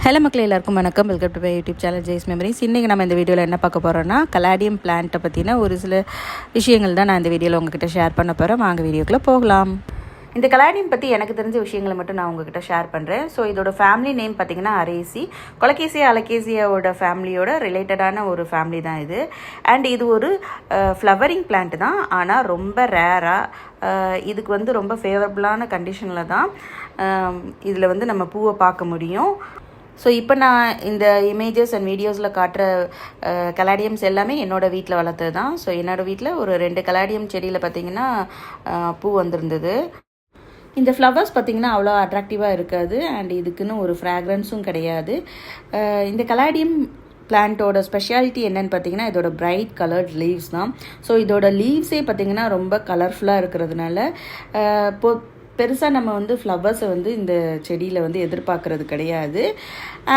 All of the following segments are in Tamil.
ஹலோ மக்கள் எல்லாருக்கும் வணக்கம். Welcome to my YouTube channel Jai's memories. இன்றைக்கி நம்ம இந்த வீடியோவில் என்ன பார்க்க போகிறோன்னா கலாடியம் பிளான்ட்டை பற்றின ஒரு சில விஷயங்கள் தான் நான் இந்த வீடியோவில் உங்ககிட்ட ஷேர் பண்ண போகிறேன். வாங்க வீடியோக்குள்ளே போகலாம். இந்த கலாடியம் பற்றி எனக்கு தெரிஞ்ச விஷயங்களை மட்டும் நான் உங்ககிட்ட ஷேர் பண்ணுறேன். ஸோ இதோட ஃபேமிலி நேம் பார்த்திங்கன்னா அரேசி. கொலகேசியா அலகேசியாவோட ஃபேமிலியோட ரிலேட்டடான ஒரு ஃபேமிலி தான் இது. அண்ட் இது ஒரு ஃப்ளவரிங் பிளான்ட் தான், ஆனால் ரொம்ப ரேராக இதுக்கு வந்து ரொம்ப ஃபேவரபுளான கண்டிஷனில் தான் இதில் வந்து நம்ம பூவை பார்க்க முடியும். ஸோ இப்போ நான் இந்த இமேஜஸ் அண்ட் வீடியோஸில் காட்டுற கலாடியம்ஸ் எல்லாமே என்னோடய வீட்டில் வளர்த்தது தான். ஸோ என்னோடய வீட்டில் ஒரு 2 கலாடியம் செடியில் பார்த்திங்கன்னா பூ வந்திருந்தது. இந்த ஃப்ளவர்ஸ் பார்த்திங்கன்னா அவ்வளோ அட்ராக்டிவாக இருக்காது அண்ட் இதுக்குன்னு ஒரு ஃப்ராக்ரன்ஸும் கிடையாது. இந்த கலாடியம் பிளான்ட்டோட ஸ்பெஷாலிட்டி என்னென்னு பார்த்தீங்கன்னா இதோட பிரைட் கலர்ட் லீவ்ஸ் தான். ஸோ இதோட லீவ்ஸே பார்த்திங்கன்னா ரொம்ப கலர்ஃபுல்லாக இருக்கிறதுனால பெருசாக நம்ம வந்து ஃப்ளவர்ஸை வந்து இந்த செடியில் வந்து எதிர்பார்க்குறது கிடையாது.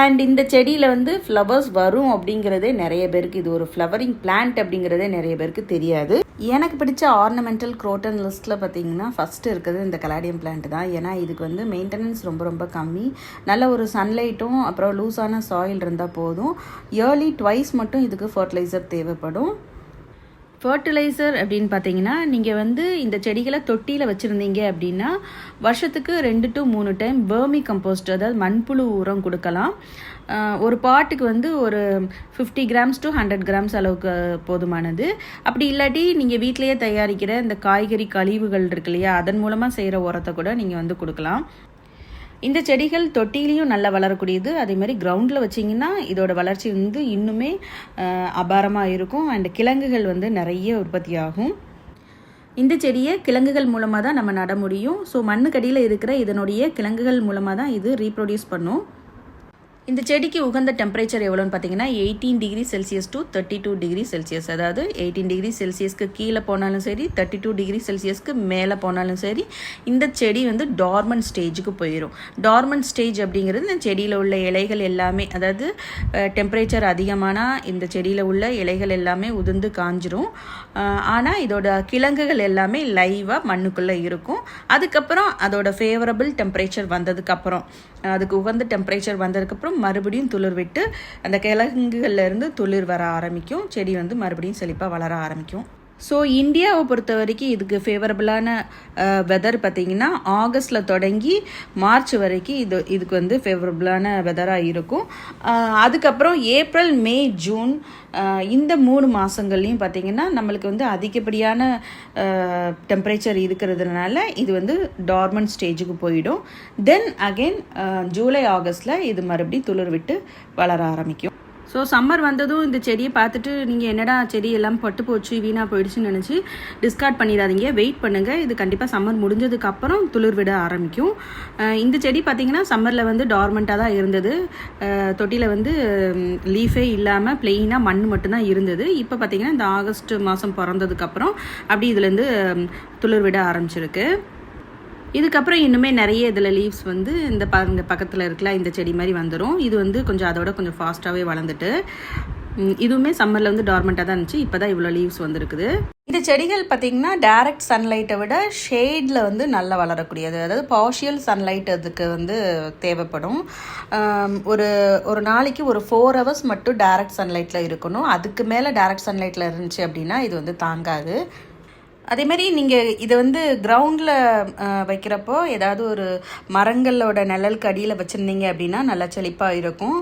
அண்ட் இந்த செடியில் வந்து ஃப்ளவர்ஸ் வரும் அப்படிங்கிறதே நிறைய பேருக்கு, இது ஒரு ஃப்ளவரிங் பிளான்ட் அப்படிங்கிறதே நிறைய பேருக்கு தெரியாது. எனக்கு பிடிச்ச ஆர்னமெண்டல் குரோட்டன் லிஸ்ட்டில் பார்த்தீங்கன்னா ஃபஸ்ட்டு இருக்கிறது இந்த கலாடியம் பிளான்ட் தான். ஏன்னா இதுக்கு வந்து மெயின்டெனன்ஸ் ரொம்ப ரொம்ப கம்மி. நல்ல ஒரு சன்லைட்டும் அப்புறம் லூஸான சாயில் இருந்தால் போதும். இயர்லி ட்வைஸ் மட்டும் இதுக்கு ஃபர்டிலைசர் தேவைப்படும். ஃபர்டிலைசர் அப்படின்னு பார்த்தீங்கன்னா நீங்கள் வந்து இந்த செடிகளை தொட்டியில் வச்சுருந்தீங்க அப்படின்னா வருஷத்துக்கு 2 to 3 டைம் வேர்மி கம்போஸ்ட், அதாவது மண்புழு உரம் கொடுக்கலாம். ஒரு பாட்டுக்கு வந்து ஒரு 50 grams to 100 grams அளவுக்கு போதுமானது. அப்படி இல்லாட்டி நீங்கள் வீட்டிலையே தயாரிக்கிற இந்த காய்கறி கழிவுகள் இருக்கு இல்லையா, அதன் மூலமாக செய்கிற உரத்தை கூட நீங்கள் வந்து கொடுக்கலாம். இந்த செடிகள் தொட்டிலையும் நல்லா வளரக்கூடியது. அதேமாதிரி கிரவுண்டில் வச்சிங்கன்னா இதோட வளர்ச்சி வந்து இன்னுமே அபாரமாக இருக்கும். அண்ட் கிழங்குகள் வந்து நிறைய உற்பத்தி ஆகும். இந்த செடியை கிழங்குகள் மூலமாக தான் நம்ம நட முடியும். ஸோ மண்ணுக்கடியில் இருக்கிற இதனுடைய கிழங்குகள் மூலமாக தான் இது ரீப்ரொடியூஸ் பண்ணும். இந்த செடிக்கு உகந்த டெம்பரேச்சர் எவ்வளோன்னு பார்த்தீங்கன்னா 18 degrees Celsius to 32 degrees Celsius. அதாவது 18 degrees Celsiusக்கு கீழே போனாலும் சரி, 32 degrees Celsiusக்கு மேலே போனாலும் சரி, இந்த செடி வந்து டார்மண்ட் ஸ்டேஜுக்கு போயிடும். டார்மண்ட் ஸ்டேஜ் அப்படிங்கிறது இந்த செடியில் உள்ள இலைகள் எல்லாமே, அதாவது டெம்பரேச்சர் அதிகமானால் இந்த செடியில் உள்ள இலைகள் எல்லாமே உதிர்ந்து காஞ்சிரும். ஆனால் இதோட கிழங்குகள் எல்லாமே லைவாக மண்ணுக்குள்ளே இருக்கும். அதுக்கப்புறம் அதோட ஃபேவரபிள் டெம்பரேச்சர் வந்ததுக்கப்புறம், அதுக்கு உகந்த டெம்பரேச்சர் வந்ததுக்கப்புறம் மறுபடியும் துளிர் விட்டு அந்த கிழங்குகள்ல இருந்து துளிர் வர ஆரம்பிக்கும். செடி வந்து மறுபடியும் செழிப்பாக வளர ஆரம்பிக்கும். ஸோ இந்தியாவை பொறுத்த வரைக்கும் இதுக்கு ஃபேவரபுளான வெதர் பார்த்திங்கன்னா ஆகஸ்டில் தொடங்கி மார்ச் வரைக்கும் இதுக்கு வந்து ஃபேவரபுளான வெதராக இருக்கும். அதுக்கப்புறம் ஏப்ரல், மே, ஜூன் இந்த 3 மாதங்கள்லையும் பார்த்திங்கன்னா நம்மளுக்கு வந்து அதிகப்படியான டெம்பரேச்சர் இருக்கிறதுனால இது வந்து டார்மண்ட் ஸ்டேஜுக்கு போயிடும். தென் அகெயின் ஜூலை, ஆகஸ்டில் இது மறுபடியும் துளிர் விட்டு வளர ஆரம்பிக்கும். ஸோ சம்மர் வந்ததும் இந்த செடியை பார்த்துட்டு நீங்கள் என்னடா செடி எல்லாம் பட்டு போச்சு, வீணாக போயிடுச்சுன்னு நினச்சி டிஸ்கார்ட் பண்ணிடாதீங்க. வெயிட் பண்ணுங்கள். இது கண்டிப்பாக சம்மர் முடிஞ்சதுக்கப்புறம் துளிர் விட ஆரம்பிக்கும். இந்த செடி பார்த்திங்கன்னா சம்மரில் வந்து டார்மெண்ட்டாக தான் இருந்தது. தொட்டியில் வந்து லீஃபே இல்லாமல் பிளெயினாக மண் மட்டும்தான் இருந்தது. இப்போ பார்த்திங்கன்னா இந்த ஆகஸ்ட் மாதம் பிறந்ததுக்கப்புறம் அப்படி இதுலேருந்து துளிர் விட ஆரம்பிச்சிருக்கு. இதுக்கப்புறம் இன்னுமே நிறைய இதில் லீவ்ஸ் வந்து இந்த பக்கத்தில் இருக்கலாம் இந்த செடி மாதிரி வந்துடும். இது வந்து கொஞ்சம் அதோட கொஞ்சம் ஃபாஸ்ட்டாகவே வளர்ந்துட்டு இதுவுமே சம்மரில் வந்து டார்மெண்ட்டாக தான் இருந்துச்சு. இப்போ தான் இவ்வளோ லீவ்ஸ் வந்துருக்குது. இந்த செடிகள் பார்த்திங்கன்னா டைரக்ட் சன்லைட்டை விட ஷேடில் வந்து நல்லா வளரக்கூடியது. அதாவது பார்ஷியல் சன்லைட் அதுக்கு வந்து தேவைப்படும். ஒரு நாளைக்கு ஒரு 4 hours மட்டும் டைரக்ட் சன்லைட்டில் இருக்கணும். அதுக்கு மேலே டைரக்ட் சன்லைட்டில் இருந்துச்சு அப்படின்னா இது வந்து தாங்காது. அதேமாதிரி நீங்கள் இதை வந்து கிரவுண்டில் வைக்கிறப்போ ஏதாவது ஒரு மரங்களோட நிழலுக்கு அடியில் வச்சுருந்தீங்க அப்படின்னா நல்லா செழிப்பாக இருக்கும்.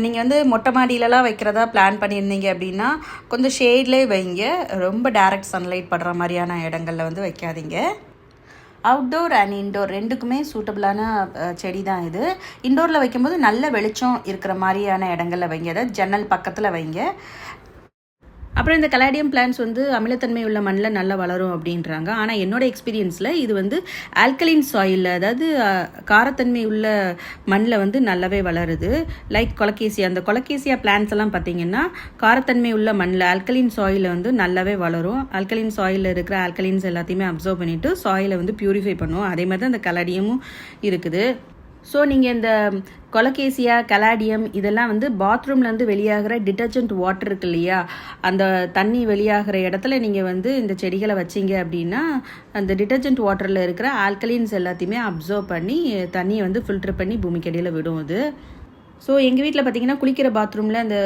நீங்கள் வந்து மொட்டை மாடியிலலாம் வைக்கிறதா பிளான் பண்ணியிருந்தீங்க அப்படின்னா கொஞ்சம் ஷேட்லேயே வைங்க. ரொம்ப டைரக்ட் சன்லைட் படுற மாதிரியான இடங்களில் வந்து வைக்காதீங்க. அவுட்டோர் அண்ட் இன்டோர் ரெண்டுக்குமே சூட்டபிளான செடி தான் இது. இன்டோரில் வைக்கும்போது நல்ல வெளிச்சம் இருக்கிற மாதிரியான இடங்களில் வைங்க, அதாவது ஜன்னல் பக்கத்தில் வைங்க. அப்புறம் இந்த கலாடியம் பிளான்ட்ஸ் வந்து அமிலத்தன்மை உள்ள மண்ணில் நல்லா வளரும் அப்படின்றாங்க. ஆனால் என்னோடய எக்ஸ்பீரியன்ஸில் இது வந்து ஆல்கலைன் சாயிலில், அதாவது காரத்தன்மை உள்ள மண்ணில் வந்து நல்லாவே வளருது. லைக் கொலகேசியா, அந்த கொலகேசியா பிளான்ட்ஸ் எல்லாம் பார்த்திங்கன்னா காரத்தன்மை உள்ள மண்ணில் ஆல்கலைன் சாயிலில் வந்து நல்லாவே வளரும். ஆல்கலைன் சாயிலில் இருக்கிற ஆல்கலைன்ஸ் எல்லாத்தையுமே அப்சர்வ் பண்ணிவிட்டு சாயிலை வந்து பியூரிஃபை பண்ணுவோம். அதே மாதிரி தான் இந்த கலாடியமும் இருக்குது. ஸோ நீங்கள் இந்த கொலகேசியா, கலாடியம் இதெல்லாம் வந்து பாத்ரூம்லேருந்து வெளியாகிற டிட்டர்ஜென்ட் வாட்டர் இருக்கு இல்லையா, அந்த தண்ணி வெளியாகிற இடத்துல நீங்கள் வந்து இந்த செடிகளை வச்சிங்க அப்படின்னா அந்த டிட்டர்ஜென்ட் வாட்டரில் இருக்கிற ஆல்கலின்ஸ் எல்லாத்தையுமே அப்சர்வ் பண்ணி தண்ணியை வந்து ஃபில்டர் பண்ணி பூமிக்கடியில் விடும். அது ஸோ எங்கள் வீட்டில் பார்த்திங்கன்னா குளிக்கிற பாத்ரூமில் அந்த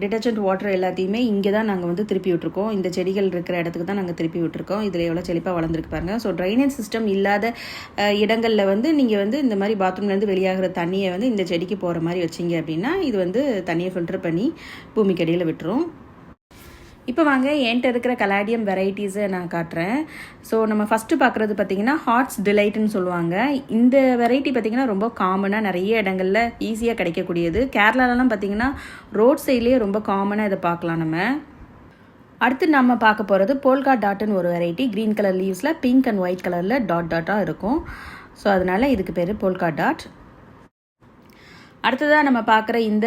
டிட்டர்ஜென்ட் வாட்டர் எல்லாத்தையுமே இங்கே தான் நாங்கள் வந்து திருப்பி விட்டுருக்கோம். இந்த செடிகள் இருக்கிற இடத்துக்கு தான் நாங்கள் திருப்பி விட்டுருக்கோம். இதில் எவ்வளோ செழிப்பாக வளர்ந்துருக்கு பாருங்கள். ஸோ ட்ரைனேஜ் சிஸ்டம் இல்லாத இடங்களில் வந்து நீங்கள் வந்து இந்த மாதிரி பாத்ரூம்லேருந்து வெளியாகிற தண்ணியை வந்து இந்த செடிக்கு போகிற மாதிரி வச்சிங்க அப்படின்னா இது வந்து தண்ணியை ஃபில்டர் பண்ணி பூமிக்கு அடியில் விட்டுரும். இப்போ வாங்க என்கிட்ட இருக்கிற கலாடியம் வெரைட்டிஸை நான் காட்டுறேன். ஸோ நம்ம ஃபஸ்ட்டு பார்க்குறது பார்த்திங்கன்னா ஹார்ட்ஸ் டிலைட்டுன்னு சொல்லுவாங்க. இந்த வெரைட்டி பார்த்திங்கன்னா ரொம்ப காமனாக நிறைய இடங்களில் ஈஸியாக கிடைக்கக்கூடியது. கேரளாலலாம் பார்த்திங்கன்னா ரோட் சைட்லேயே ரொம்ப காமனாக இதை பார்க்கலாம் நம்ம. அடுத்து நம்ம பார்க்க போகிறது போல்கா டாட்னு ஒரு வெரைட்டி. க்ரீன் கலர் லீவ்ஸில் பிங்க் அண்ட் ஒயிட் கலரில் டாட்டாக இருக்கும். ஸோ அதனால் இதுக்கு பேர் போல்கா டாட். அடுத்ததாக நம்ம பார்க்குற இந்த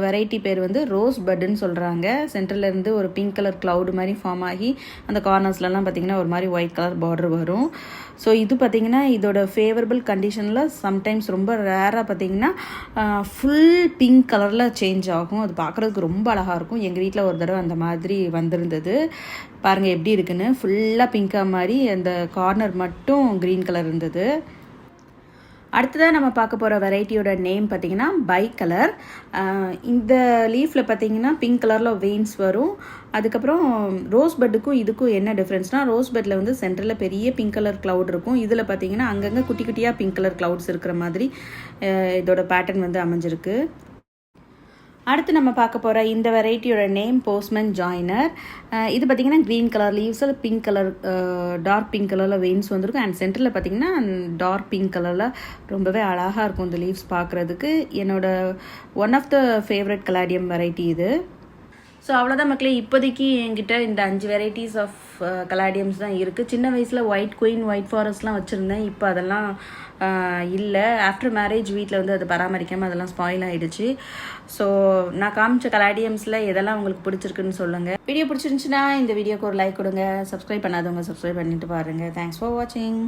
வெரைட்டி பேர் வந்து ரோஸ் பட்டுன்னு சொல்கிறாங்க. சென்டர்லேருந்து ஒரு பிங்க் கலர் க்ளவுடு மாதிரி ஃபார்ம் ஆகி அந்த கார்னர்ஸ்லாம் பார்த்திங்கன்னா ஒரு மாதிரி ஒயிட் கலர் பார்டர் வரும். ஸோ இது பார்த்திங்கன்னா இதோட ஃபேவரபிள் கண்டிஷனில் சம்டைம்ஸ் ரொம்ப ரேராக பார்த்திங்கன்னா ஃபுல் பிங்க் கலரில் சேஞ்ச் ஆகும். அது பார்க்குறதுக்கு ரொம்ப அழகாக இருக்கும். எங்கள் வீட்டில் ஒரு தடவை அந்த மாதிரி வந்திருந்தது. பாருங்கள் எப்படி இருக்குன்னு. ஃபுல்லாக பிங்காக மாதிரி அந்த கார்னர் மட்டும் க்ரீன் கலர் இருந்தது. அடுத்ததாக நம்ம பார்க்க போகிற வெரைட்டியோட நேம் பார்த்திங்கன்னா பை கலர். இந்த லீஃபில் பார்த்திங்கன்னா பிங்க் கலரில் வெயின்ஸ் வரும். அதுக்கப்புறம் ரோஸ் பட்டுக்கும் இதுக்கும் என்ன டிஃப்ரென்ஸ்னால் ரோஸ் பட்டில் வந்து சென்டரில் பெரிய பிங்க் கலர் க்ளவுட் இருக்கும். இதில் பார்த்திங்கன்னா அங்கங்கே குட்டி குட்டியாக பிங்க் கலர் க்ளவுட்ஸ் இருக்கிற மாதிரி இதோட பேட்டர்ன் வந்து அமைஞ்சிருக்கு. அடுத்து நம்ம பார்க்க போகிற இந்த வெரைட்டியோட நேம் போஸ்ட்மேன் ஜாயினர். இது பார்த்திங்கன்னா க்ரீன் கலர் லீவ்ஸில் பிங்க் கலர் டார்க் பிங்க் கலரில் வெயின்ஸ் வந்துருக்கும். அண்ட் சென்டரில் பார்த்திங்கன்னா டார்க் பிங்க் கலரில் ரொம்பவே அழகாக இருக்கும் இந்த லீவ்ஸ் பார்க்குறதுக்கு. என்னோட one of the favourite caladium variety இது. ஸோ அவ்வளோதான் மக்களே, இப்போதைக்கு என்கிட்ட இந்த 5 வெரைட்டிஸ் ஆஃப் கலாடியம்ஸ் தான் இருக்குது. சின்ன வயசில் ஒயிட் குயின் ஒயிட் ஃபாரஸ்ட்லாம் வச்சுருந்தேன். இப்போ அதெல்லாம் இல்லை. ஆஃப்டர் மேரேஜ் வீட்டில் வந்து அதை பராமரிக்காமல் அதெல்லாம் ஸ்பாயில் ஆகிடுச்சு. ஸோ நான் காமிச்ச கலாடியம்ஸில் எதெல்லாம் உங்களுக்கு பிடிச்சிருக்குன்னு சொல்லுங்கள். வீடியோ பிடிச்சிருந்துச்சுன்னா இந்த வீடியோக்கு ஒரு லைக் கொடுங்க. சப்ஸ்கிரைப் பண்ணாதவங்க சப்ஸ்கிரைப் பண்ணிட்டு பாருங்கள். தேங்க்ஸ் ஃபார் வாட்சிங்.